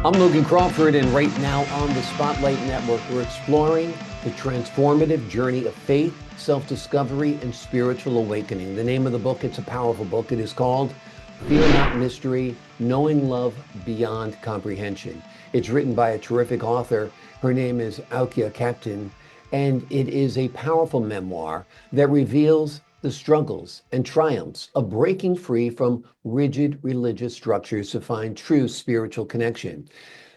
I'm Logan Crawford, and right now on the Spotlight Network, we're exploring the transformative journey of faith, self-discovery, and spiritual awakening. The name of the book, it's a powerful book. It is called Fear Not Mystery, Knowing Love Beyond Comprehension. It's written by a terrific author. Her name is Aukje Kapteyn, and it is a powerful memoir that reveals the struggles and triumphs of breaking free from rigid religious structures to find true spiritual connection.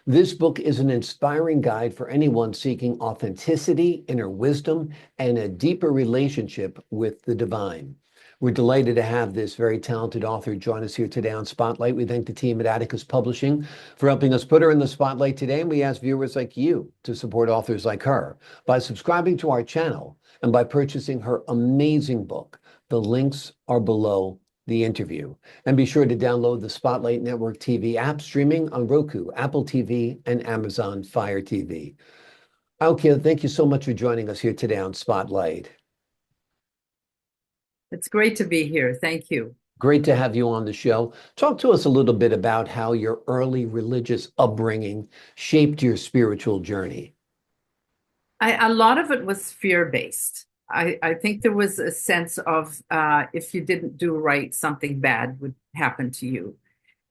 This book is an inspiring guide for anyone seeking authenticity, inner wisdom, and a deeper relationship with the divine. We're delighted to have this very talented author join us here today on Spotlight. We thank the team at Atticus Publishing for helping us put her in the spotlight today. And we ask viewers like you to support authors like her by subscribing to our channel and by purchasing her amazing book. The links are below the interview. And be sure to download the Spotlight Network TV app streaming on Roku, Apple TV, and Amazon Fire TV. Aukje, thank you so much for joining us here today on Spotlight. It's great to be here. Thank you. Great to have you on the show. Talk to us a little bit about how your early religious upbringing shaped your spiritual journey. A lot of it was fear-based. I think there was a sense of if you didn't do right, something bad would happen to you.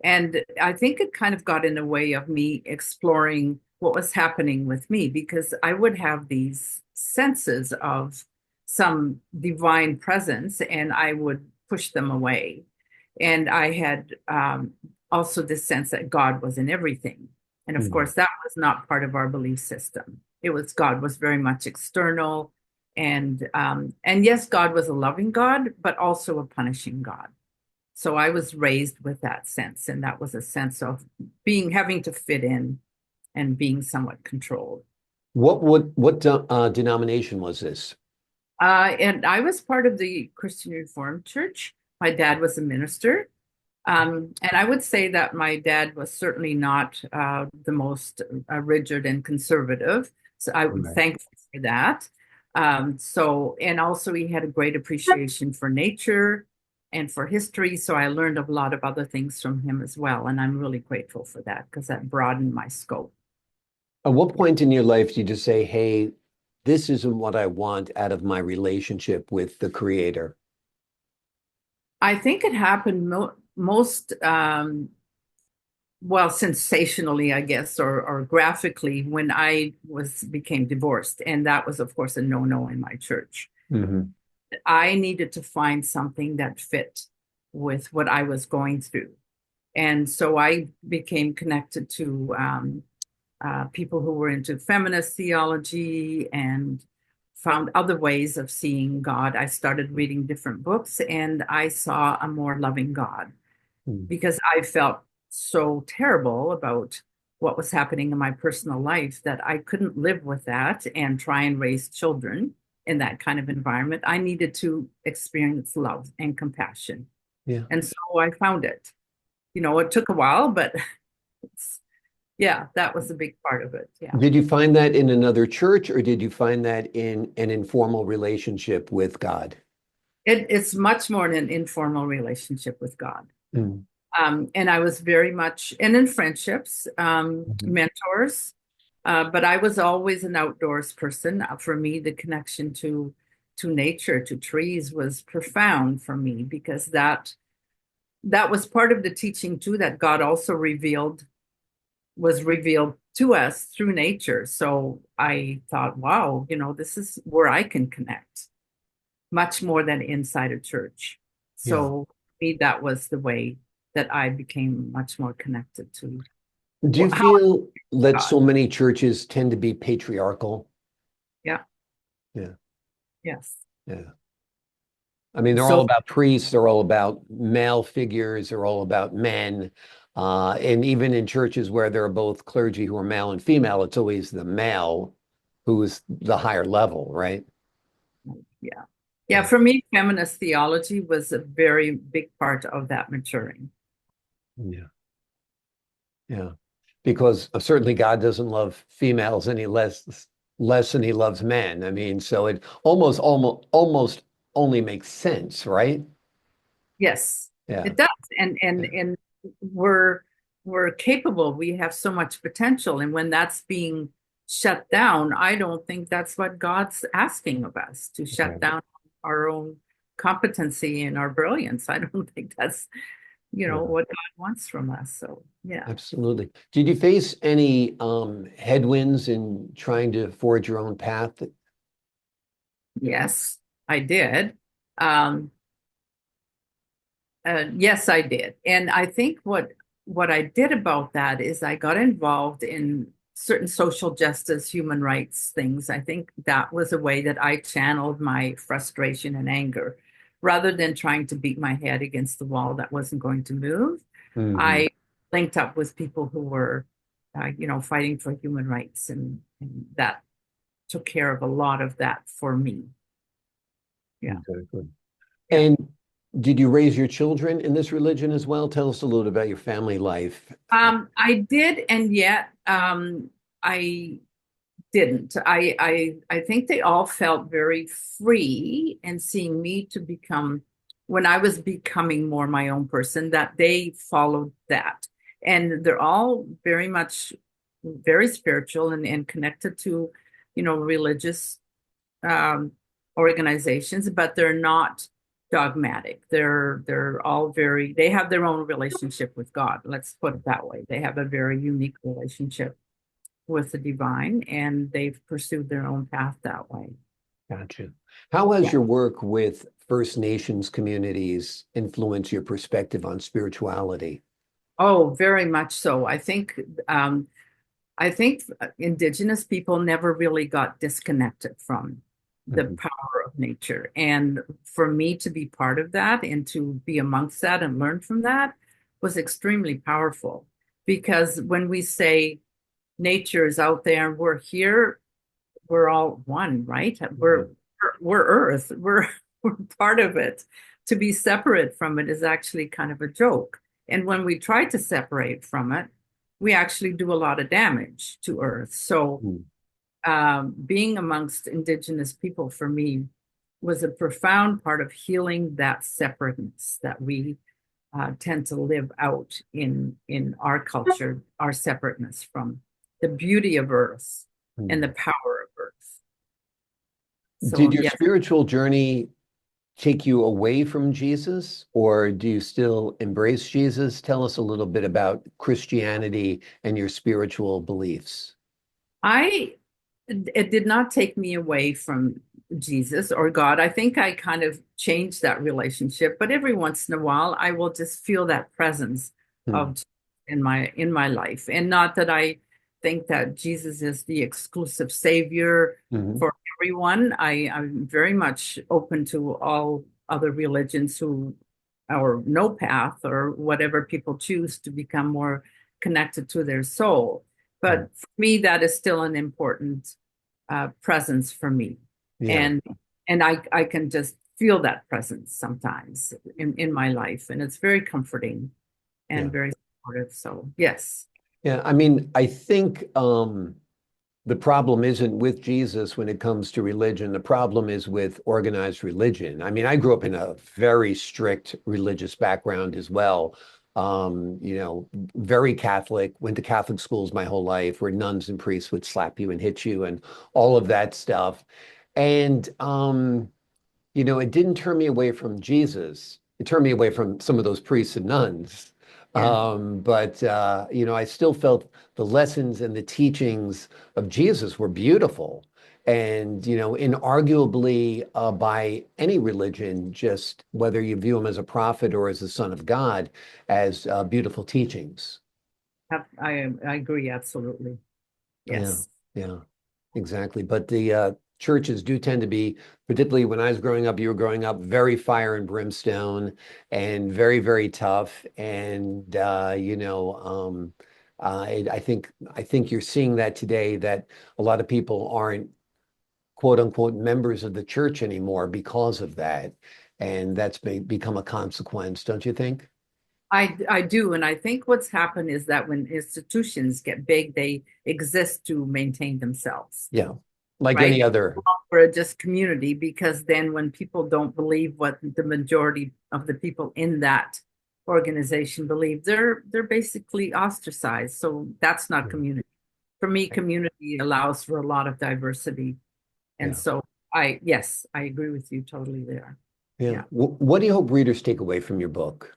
And I think it kind of got in the way of me exploring what was happening with me, because I would have these senses of some divine presence and I would push them away. And I had also this sense that God was in everything. And of course, that was not part of our belief system. It was God was very much external. And yes, God was a loving God, but also a punishing God. So I was raised with that sense. And that was a sense of having to fit in and being somewhat controlled. What denomination was this? And I was part of the Christian Reformed Church. My dad was a minister. And I would say that my dad was certainly not the most rigid and conservative. So I'm thankful for that. And also he had a great appreciation for nature and for history. So I learned a lot of other things from him as well. And I'm really grateful for that because that broadened my scope. At what point in your life did you say, hey, this isn't what I want out of my relationship with the Creator? I think it happened most, well, sensationally, I guess, or graphically when I became divorced. And that was, of course, a no-no in my church. I needed to find something that fit with what I was going through. And so I became connected to people who were into feminist theology and found other ways of seeing God. I started reading different books and I saw a more loving God because I felt so terrible about what was happening in my personal life that I couldn't live with that and try and raise children in that kind of environment. I needed to experience love and compassion. Yeah. And so I found it. You know, it took a while, but yeah, that was a big part of it. Yeah. Did you find that in another church or did you find that in an informal relationship with God? It's much more in an informal relationship with God. And I was very much, and in friendships, mentors, but I was always an outdoors person. For me, the connection to nature, to trees was profound for me because that was part of the teaching too, that God also was revealed to us through nature. So I thought, wow, you know, this is where I can connect much more than inside a church. So for me, that was the way that I became much more connected to. Do you feel that so many churches tend to be patriarchal? Yeah. Yeah. Yes. Yeah. I mean, they're all about priests, they're all about male figures, they're all about men. And even in churches where there are both clergy who are male and female, it's always the male who is the higher level, right? Yeah. Yeah. For me, feminist theology was a very big part of that maturing. Yeah. Yeah. Because certainly God doesn't love females any less than he loves men. I mean, so it almost only makes sense, right? Yes, Yeah. it does. And we're we're capable. We have so much potential. And when that's being shut down, I don't think that's what God's asking of us, to shut Right. down our own competency and our brilliance. I don't think that's, Yeah, what God wants from us. So, yeah. absolutely. Did you face any headwinds in trying to forge your own path? Yes, I did. Um, yes, I did. And I think what I did about that is I got involved in certain social justice, human rights things. I think that was a way that I channeled my frustration and anger. Rather than trying to beat my head against the wall that wasn't going to move, Hmm. I linked up with people who were, fighting for human rights, and that took care of a lot of that for me. Yeah. Exactly. Yeah. And did you raise your children in this religion as well? Tell us a little about your family life. I did, and yet I didn't. I think they all felt very free in seeing me to become, when I was becoming more my own person, that they followed that. And they're all very much very spiritual and connected to, religious um, organizations, but they're not dogmatic. They're all they have their own relationship with God. Let's put it that way. They have a very unique relationship with the divine, and they've pursued their own path that way. Gotcha. How has Yeah. your work with First Nations communities influenced your perspective on spirituality? Oh, very much so. Um, I think indigenous people never really got disconnected from the Mhm. power of nature. And for me to be part of that and to be amongst that and learn from that was extremely powerful. Because when we say nature is out there and we're here, we're all one, right? We're Earth. We're part of it. To be separate from it is actually kind of a joke. And when we try to separate from it, we actually do a lot of damage to Earth. So Mm. being amongst indigenous people for me was a profound part of healing that separateness that we tend to live out in our culture, our separateness from the beauty of Earth and the Mm. power of Earth. Did So your yes, spiritual journey take you away from Jesus, or do you still embrace Jesus? Tell us a little bit about Christianity and your spiritual beliefs. I it did not take me away from Jesus or God. I think I kind of changed that relationship, but every once in a while I will just feel that presence Hmm. of in my life. And not that I think that Jesus is the exclusive savior Mhm. for everyone. I'm very much open to all other religions who or no path or whatever people choose to become more connected to their soul. Mm. But for me, that is still an important presence for me, Yeah, and I can just feel that presence sometimes in my life, and it's very comforting and yeah, very supportive. So yes, yeah. I mean, I think the problem isn't with Jesus when it comes to religion. The problem is with organized religion. I mean, I grew up in a very strict religious background as well. Very Catholic, went to Catholic schools my whole life where nuns and priests would slap you and hit you and all of that stuff. And it didn't turn me away from Jesus. It turned me away from some of those priests and nuns. yeah. But I still felt the lessons and the teachings of Jesus were beautiful. And, inarguably by any religion, just whether you view him as a prophet or as the son of God, as beautiful teachings. I agree absolutely. Yeah, Yes. yeah, exactly. But the churches do tend to be, particularly when I was growing up, you were growing up, very fire and brimstone and very, very tough. And I think you're seeing that today, that a lot of people aren't quote unquote members of the church anymore because of that. And that's become a consequence, don't you think? I do, and I think what's happened is that when institutions get big, they exist to maintain themselves, Yeah, like any right? other. For just community, because then when people don't believe what the majority of the people in that organization believe, they're basically ostracized. So that's not Yeah. community. For me, community allows for a lot of diversity. And Yeah. so yes, I agree with you totally there. Yeah. Yeah. What do you hope readers take away from your book?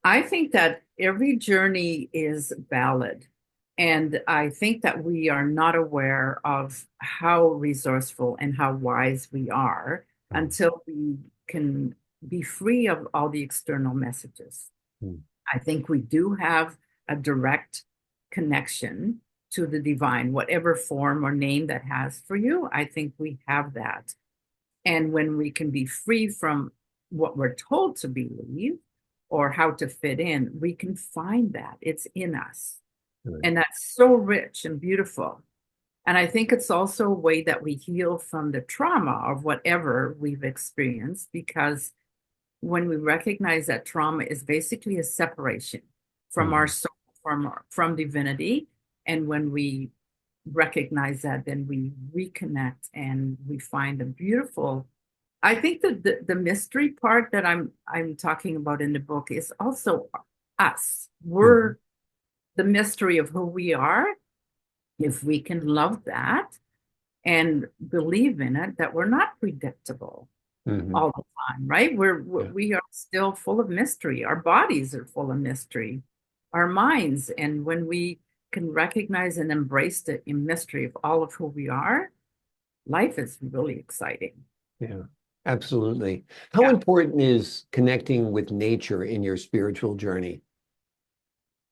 I think that every journey is valid. And I think that we are not aware of how resourceful and how wise we are Mm. until we can be free of all the external messages. Mm. I think we do have a direct connection to the divine, whatever form or name that has for you. I think we have that. And when we can be free from what we're told to believe or how to fit in, we can find that it's in us. Right. And that's so rich and beautiful. And I think it's also a way that we heal from the trauma of whatever we've experienced, because when we recognize that trauma is basically a separation from our Mhm. soul, from divinity, and when we recognize that, then we reconnect and we find a beautiful. I think that the mystery part that I'm talking about in the book is also us. Mhm. We're the mystery of who we are. If we can love that and believe in it, that we're not predictable Mhm. all the time, right? Yeah. We are still full of mystery. Our bodies are full of mystery, our minds. And when we can recognize and embrace the mystery of all of who we are, life is really exciting. Yeah. Absolutely. How Yeah. important is connecting with nature in your spiritual journey?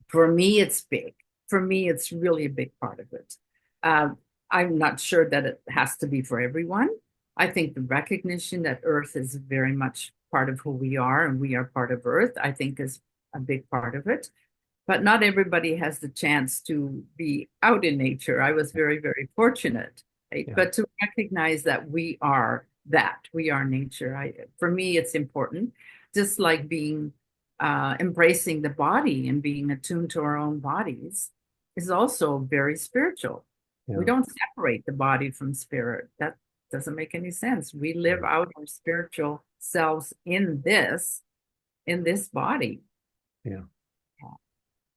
For me, it's big. For me, it's really a big part of it. Uh, I'm not sure that it has to be for everyone. I think the recognition that Earth is very much part of who we are and we are part of Earth, I think is a big part of it. But not everybody has the chance to be out in nature. I was very, very fortunate, right? Yeah. But to recognize that we are nature. For me, it's important, just like being embracing the body and being attuned to our own bodies is also very spiritual. We Yeah. don't separate the body from spirit. That doesn't make any sense. We live Right. out our spiritual selves in this body. Yeah.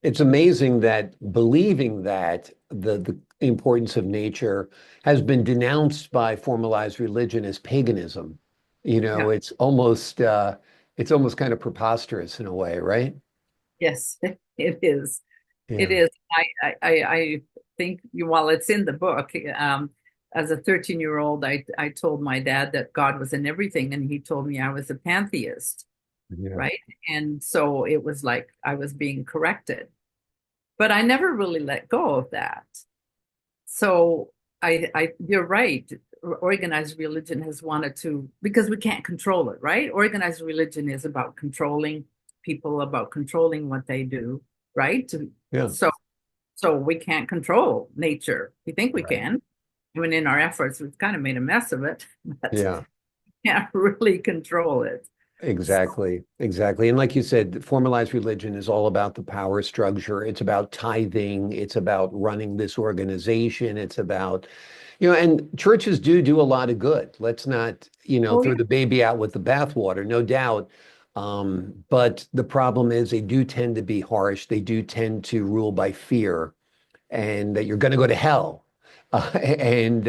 It's amazing that believing that the importance of nature has been denounced by formalized religion as paganism. You Yeah. know, it's almost kind of preposterous in a way, right? Yes, it is. It Yeah. is. I think while it's in the book, as a 13-year-old, I told my dad that God was in everything, and he told me I was a pantheist, Yeah. right? And so it was like I was being corrected, but I never really let go of that. So you're right. Organized religion has wanted to, because we can't control it, right? Organized religion is about controlling people, about controlling what they do, right? Yeah. So so we can't control nature. We think we Right. can. I mean, in our efforts, we've kind of made a mess of it, but Yeah. can't really control it. So, Exactly, exactly. And like you said, formalized religion is all about the power structure. It's about tithing. It's about running this organization. It's about, and churches do a lot of good. Let's not, oh throw yeah, the baby out with the bathwater, no doubt. But the problem is they do tend to be harsh. They do tend to rule by fear and that you're going to go to hell. And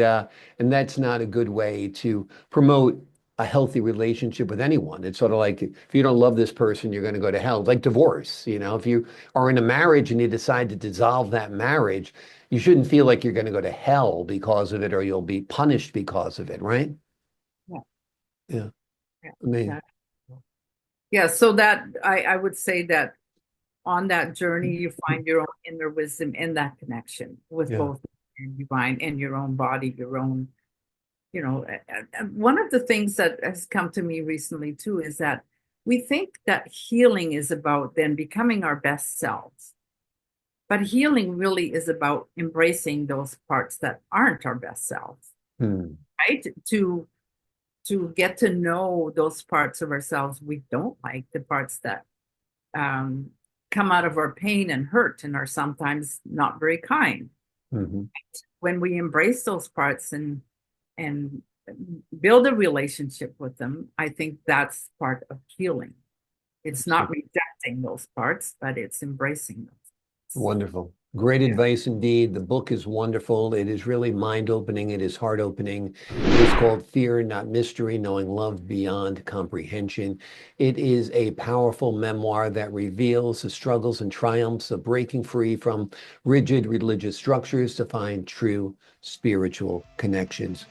that's not a good way to promote a healthy relationship with anyone. It's sort of like if you don't love this person, you're going to go to hell. It's like divorce, if you are in a marriage and you decide to dissolve that marriage, you shouldn't feel like you're going to go to hell because of it or you'll be punished because of it, right? yeah, Yeah. yeah, I mean, that, yeah. So that I would say that on that journey, you find your own inner wisdom in that connection with yeah. both your divine and your own body, your own, one of the things that has come to me recently too is that we think that healing is about then becoming our best selves. But healing really is about embracing those parts that aren't our best selves, Hmm. right? To get to know those parts of ourselves we don't like, the parts that um, come out of our pain and hurt and are sometimes not very kind. Hmm. When we embrace those parts and build a relationship with them, I think that's part of healing. It's not rejecting those parts, but it's embracing them. Wonderful. Great advice indeed. The book is wonderful. It is really mind-opening. It is heart-opening. It is called Fear, Not Mystery, Knowing Love Beyond Comprehension. It is a powerful memoir that reveals the struggles and triumphs of breaking free from rigid religious structures to find true spiritual connections.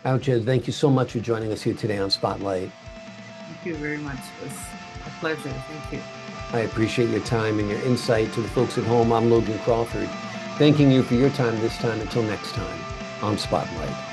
Aukje, thank you so much for joining us here today on Spotlight. Thank you very much. It was a pleasure. Thank you. I appreciate your time and your insight. To the folks at home, I'm Logan Crawford, thanking you for your time this time. Until next time on Spotlight.